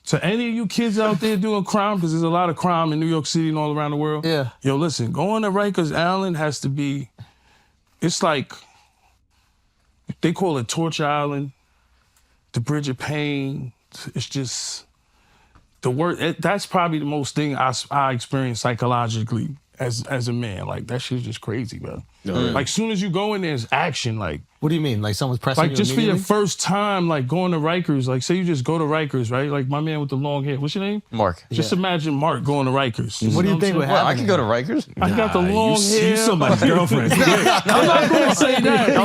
To any of you kids out there doing crime, because there's a lot of crime in New York City and all around the world. Yeah. Yo, listen, going to Rikers Island has to be, it's like, they call it Torture Island, the Bridge of Pain. It's just, the word, that's probably the most thing I experienced psychologically as a man. Like, that shit's just crazy, bro. Like, soon as you go in there, it's action, like. What do you mean? Like someone's pressing you Like, just for your immediately? first time, like, going to Rikers, like, say you just go to Rikers, right? Like, my man with the long hair, what's your name? Mark. Just imagine Mark going to Rikers. What do you think would happen? I can go to Rikers. I got the long hair. You somebody's girlfriend. I'm not going to say that.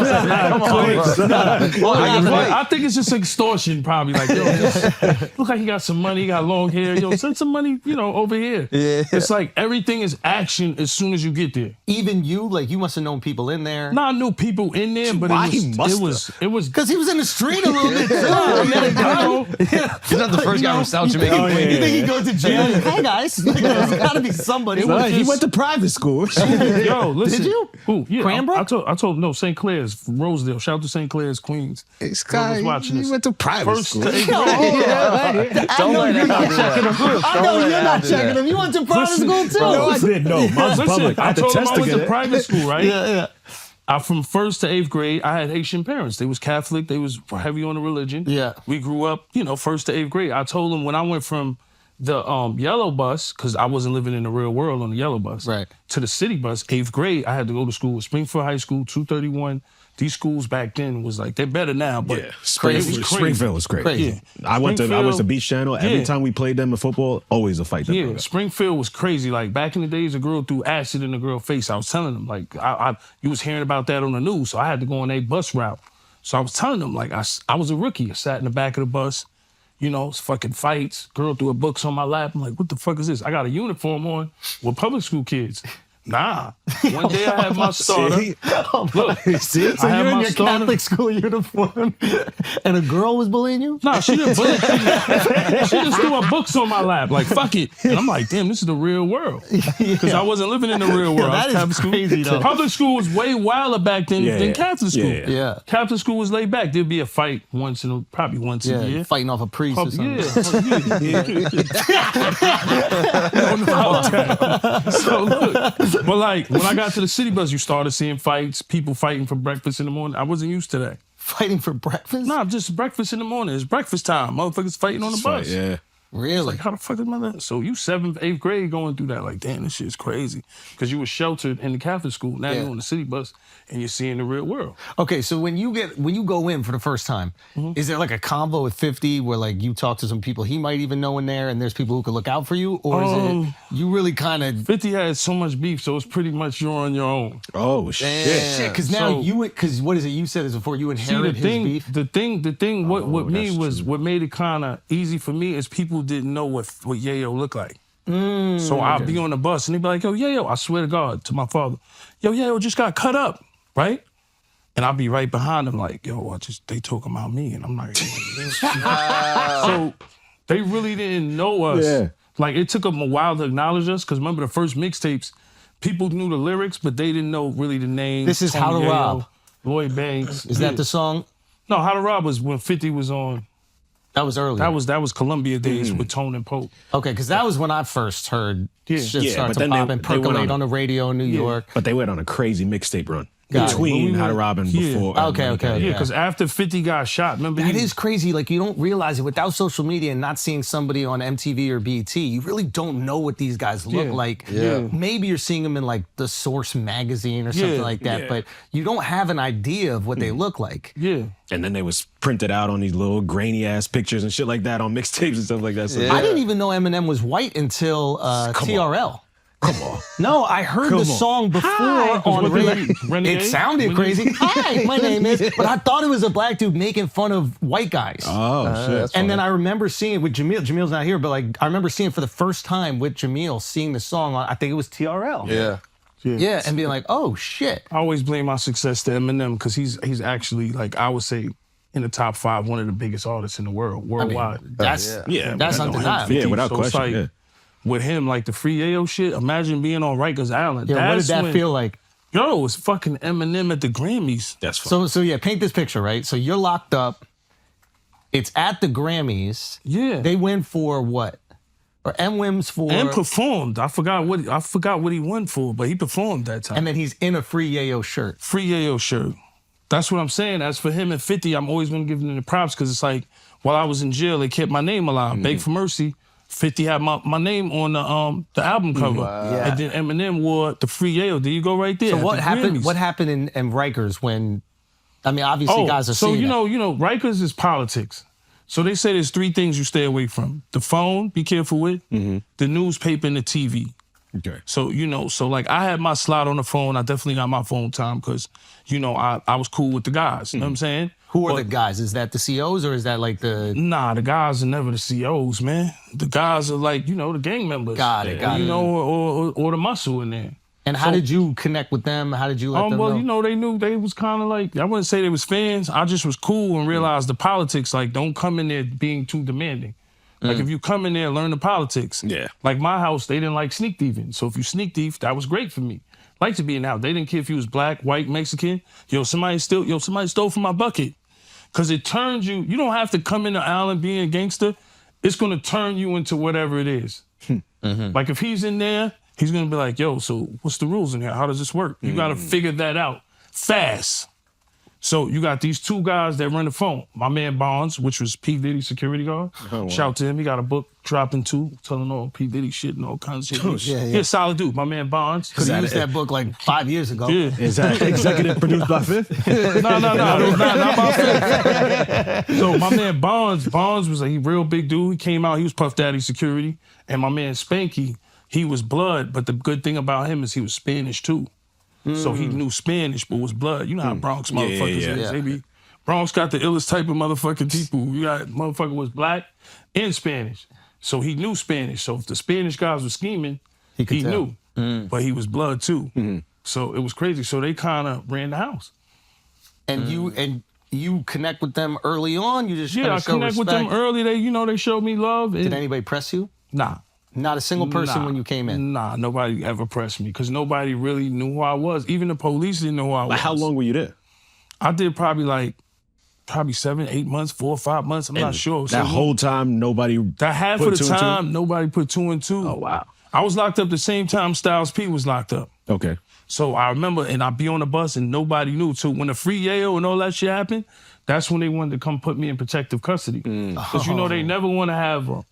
I think it's just extortion, probably. Like, yo, just, look like he got some money, he got long hair. Yo, send some money, over here. Yeah. It's like everything is action as soon as you get there. Even you, like you must have known people in there. Nah, I knew people in there, but it was Because he was in the street a little bit too. He's not the first guy from South Jamaica. You think he goes to jail? Hey guys, like, there's got to be somebody. He went to private school. Yo, listen. Did you? Who? Yeah, Cranbrook? I told no, St. Clair's, Rosedale. Shout out to St. Clair's, Queens. This I guy, was watching he this. went to private First school. to eighth Yo, grade. Don't let him do that. I know you're not checking him. You went to private school too. No, I didn't. No, mine's Listen, public. I I had to told him test I to went get to it. private school, right? Yeah. From first to eighth grade, I had Haitian parents. They was Catholic. They was heavy on the religion. Yeah. We grew up, first to eighth grade. I told them when I went from the yellow bus, because I wasn't living in the real world on the yellow bus, Right. to the city bus, eighth grade, I had to go to school with Springfield High School, 231. These schools back then was like, they're better now, but Yeah, it was crazy. Springfield was great. Crazy. Yeah. I went to Springfield- Beach Channel. Every Yeah. time we played them in football, always a fight. Yeah, Springfield was crazy. Like back in the days, a girl threw acid in a girl's face. I was telling them, like, you was hearing about that on the news, so I had to go on a bus route. So I was telling them, like, I was a rookie. I sat in the back of the bus, it's fucking fights. Girl threw her books on my lap. I'm like, what the fuck is this? I got a uniform on with public school kids. Nah. One day I had my starter. Look, So I had you're in my your starter. Catholic school uniform, and a girl was bullying you? Nah, she didn't bully me. She just threw her books on my lap. Like, fuck it. And I'm like, damn, this is the real world. Because I wasn't living in the real world. that I is was Catholic crazy, school. though. Public school was way wilder back then than Catholic school. Yeah. Catholic school was laid back. There'd be a fight probably once a year. Fighting off a priest or something. So look, but like when I got to the city bus, you started seeing fights, people fighting for breakfast in the morning. I wasn't used to that. Fighting for breakfast? Nah, just breakfast in the morning. It's breakfast time. Motherfuckers fighting on the bus. Yeah. Really? Like, how the fuck is my that? So you 7th, 8th grade going through that. Like, damn, this shit's crazy. Because you were sheltered in the Catholic school. Now you're on the city bus and you're seeing the real world. Okay, so when you go in for the first time, is there like a convo with 50 where like you talk to some people he might even know in there and there's people who can look out for you? Or is it you really kind of 50 had so much beef, so it's pretty much you're on your own. Oh, shit. shit? Because now So- because what is it you said is before you See, inherited the thing, his beef? the thing, what me that's was, true. what made it kind of easy for me is people didn't know what Yayo looked like. So I'd be on the bus and they'd be like, yo, Yayo, I swear to God, to my father, yo, Yayo just got cut up, right? And I'll be right behind them like, yo, they talking about me. And I'm like, so they really didn't know us. Yeah. Like, it took them a while to acknowledge us, because remember the first mixtapes, people knew the lyrics, but they didn't know really the name. This is How to Yayo, Rob. Lloyd Banks. Is that the song? No, How to Rob was when 50 was on. That was early. That was Columbia days with Tone and Pope. Okay, because that was when I first heard shit Yeah, start but to then pop they and went percolate on- on the radio in New York. But they went on a crazy mixtape run. Got it. Between When we How to went- Rob and yeah. before. Okay. Yeah, because after 50 got shot, remember That is crazy. Like, you don't realize it without social media and not seeing somebody on MTV or BET. You really don't know what these guys look Yeah. like. Yeah. Maybe you're seeing them in like the Source magazine or something Yeah. like that, Yeah. but you don't have an idea of what they look like. Yeah. And then they was printed out on these little grainy ass pictures and shit like that on mixtapes and stuff like that. So I didn't even know Eminem was white until TRL. come on. No, I heard the song before on what they radio. like, Renegade? It sounded crazy. Hi, my name is. But I thought it was a black dude making fun of white guys. Oh, shit. And then I remember seeing it with Jamil. Jamil's not here, but like I remember seeing it for the first time with Jamil, seeing the song on, I think it was TRL. Yeah, and being like, oh shit. I always blame my success to Eminem, because he's actually, like, I would say, in the top 5, one of the biggest artists in the world, worldwide. That's Yeah, that's I know him. undeniable. Yeah, without So it's question. like, with him, like the Free Yayo shit, imagine being on Rikers Island. Yeah, what did That's that when- feel like? Yo, it's fucking Eminem at the Grammys. That's fine. So yeah, paint this picture, right? So you're locked up. It's at the Grammys. Yeah. They win for what? Or MWIM's for... And performed. I forgot what he won for, but he performed that time. And then he's in a Free Yayo shirt. Free Yayo shirt. That's what I'm saying. As for him and 50, I'm always going to give them the props because it's like, while I was in jail, they kept my name alive. Beg for Mercy, 50 had my name on the album cover. Yeah. And then Eminem wore the Free Yayo. There you go right there. So at what the happened? Grammys. What happened in Rikers when? I mean, obviously, guys are so seeing you it. know, Rikers is politics. So they say there's 3 things you stay away from: the phone, be careful with, the newspaper, and the TV. Okay. So so like I had my slot on the phone. I definitely got my phone time because I was cool with the guys. You know what I'm saying? Who are the guys? Is that the COs or is that like the? Nah, the guys are never the COs, man. The guys are like the gang members. Got it. Or the muscle in there. And how did you connect with them? How did you let them well, know? they knew they was kind of like, I wouldn't say they was fans. I just was cool and realized the politics, like, don't come in there being too demanding. Like, if you come in there, learn the politics. Yeah. Like, my house, they didn't like sneak thieving. So if you sneak thief, that was great for me. Like to be in out. They didn't care if you was black, white, Mexican. Somebody stole from my bucket. Because it turns you, you don't have to come into Allen being a gangster. It's going to turn you into whatever it is. Like, if he's in there, he's going to be like, yo, so what's the rules in here? How does this work? You got to figure that out fast. So you got these 2 guys that run the phone. My man Bonds, which was P. Diddy's security guard. Oh, wow. Shout to him. He got a book dropping too, telling all P. Diddy shit and all kinds of shit. Yeah. He's a solid dude. My man Bonds. Because he used that book like 5 years ago. Yeah. Is that executive produced by Fifth? No, not my Fifth. So my man Bonds was a real big dude. He came out, he was Puff Daddy security. And my man Spanky, he was blood, but the good thing about him is he was Spanish too. So he knew Spanish, but was blood. You know how Bronx motherfuckers is. They be, Bronx got the illest type of motherfucking people. You got motherfucker was black and Spanish. So he knew Spanish. So if the Spanish guys were scheming, he knew. But he was blood too. So it was crazy. So they kind of ran the house. And you connect with them early on? You just I show connect with respect? them early. They showed me love. And Did anybody press you? Nah. Not a single person when you came in? Nah, nobody ever pressed me because nobody really knew who I was. Even the police didn't know who I was. How long were you there? I did probably 7, 8 months, 4 or 5 months. I'm not sure. That whole time, nobody. That half of the time, nobody put 2 and 2. Oh, wow. I was locked up the same time Styles P was locked up. Okay. So I remember, and I'd be on the bus and nobody knew. So when the Free Yayo and all that shit happened, that's when they wanted to come put me in protective custody. Because they never want to have an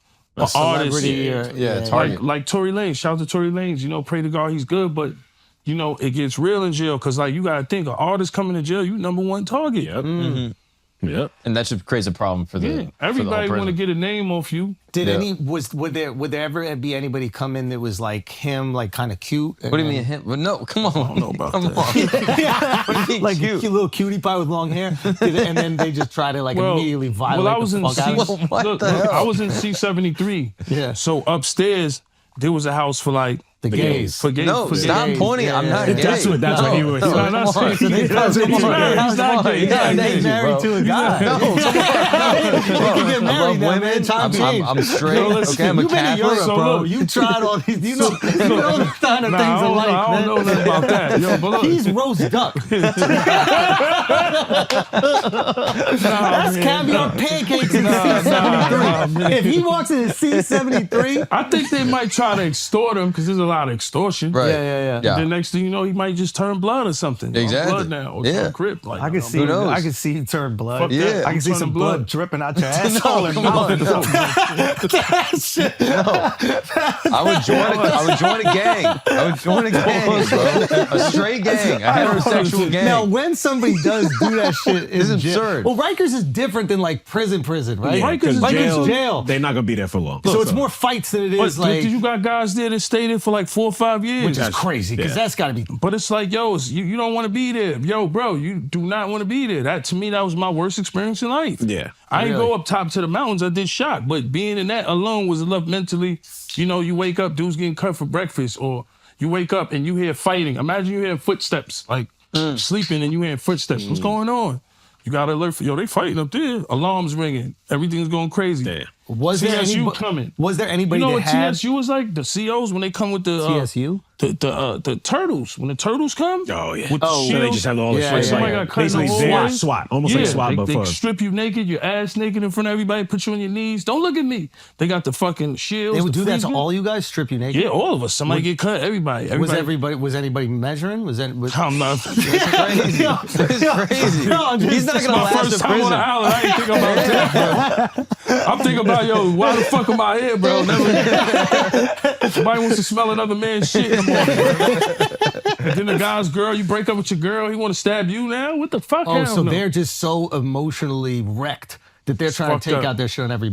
artist. target. Like Tory Lanez. Shout out to Tory Lanez. Pray to God he's good, but it gets real in jail because you gotta think an artist coming to jail, you #1 target. Yep. Yep. And that should create a problem for the everybody want to get a name off you. Would there ever be anybody come in that was like him, like kind of cute? What do you mean him? Well, no, come on. I don't know about that. What do you mean, like cute? a little cutie pie with long hair, and then they just try to immediately violate I was the in fuck out of him? What the hell? I was in C73. Yeah. So upstairs there was a house for The gays. For gays. No, for stop gays. pointing. I'm not gay. That's what he was. No, No, not come on. saying he's not gay. He's not gay. He's married to a guy. No, come on. You get I married love now, women. man. Time change. I'm straight. listen, Okay, I'm a You've been to Catholic. Europe, So bro. look. You tried all these. You know the kind of things in I life, don't know man. nothing about that. Yo, but look. He's roast duck. That's caviar pancakes in C73. If he walks in C73, I think they might try to extort him because there's a lot of extortion. Right. Yeah. The next thing you know, he might just turn blood or something. Exactly. Blood now. Or Yeah. some crip. Like, I can see. Who knows? I can see you turn blood. Fuck that. Yeah. I can see Turning some blood. blood dripping out your asshole and come mouth. on, no. I would join a gang. I would join a gang, bro. A straight gang. A heterosexual gang. Now, when somebody does do that shit, It's in jail- absurd. Well, Rikers is different than like prison, right? Rikers is Rikers jail. They're not gonna be there for long. So it's more fights than it But is like, you got guys there that stayed there for like 4 or 5 years. which is crazy because that's got to be. But it's like, you don't want to be there. Yo, bro, you do not want to be there. That, to me, that was my worst experience in life. Yeah. I didn't Really? go up top to the mountains. I did shock. But being in that alone was enough mentally. You wake up, dudes getting cut for breakfast, or you wake up and you hear fighting. Imagine you hearing footsteps, like sleeping and you hearing footsteps. What's going on? You got to alert for, they fighting up there. Alarms ringing. Everything's going crazy. Damn. Was there TSU coming. Was there anybody You know that what had TSU was like? The COs when they come with the TSU? the turtles. When the turtles come, Oh yeah. with the So they shields, just have all the Yeah, shit. yeah, somebody yeah. got cut in the Basically, whole their way. SWAT, almost like SWAT, but they for strip you naked, your ass naked in front of everybody, put you on your knees. Don't look at me. They got the fucking shields. They would the do that freeze to gun. all you guys, strip you naked? Yeah, all of us. Somebody get cut. Everybody. Was anybody measuring? Was that I'm not. Crazy. It's crazy. No, I'm just- He's not It's gonna my last first in time on prison. the island. I ain't think about that. I'm thinking about, yo, why the fuck am I here, bro? Never. Somebody wants to smell another man's shit in the morning, bro. And then the guy's girl, you break up with your girl, he want to stab you now? What the fuck? Oh, Hell so no. they're just so emotionally wrecked that they're trying fucked to take up. out their shit on everybody.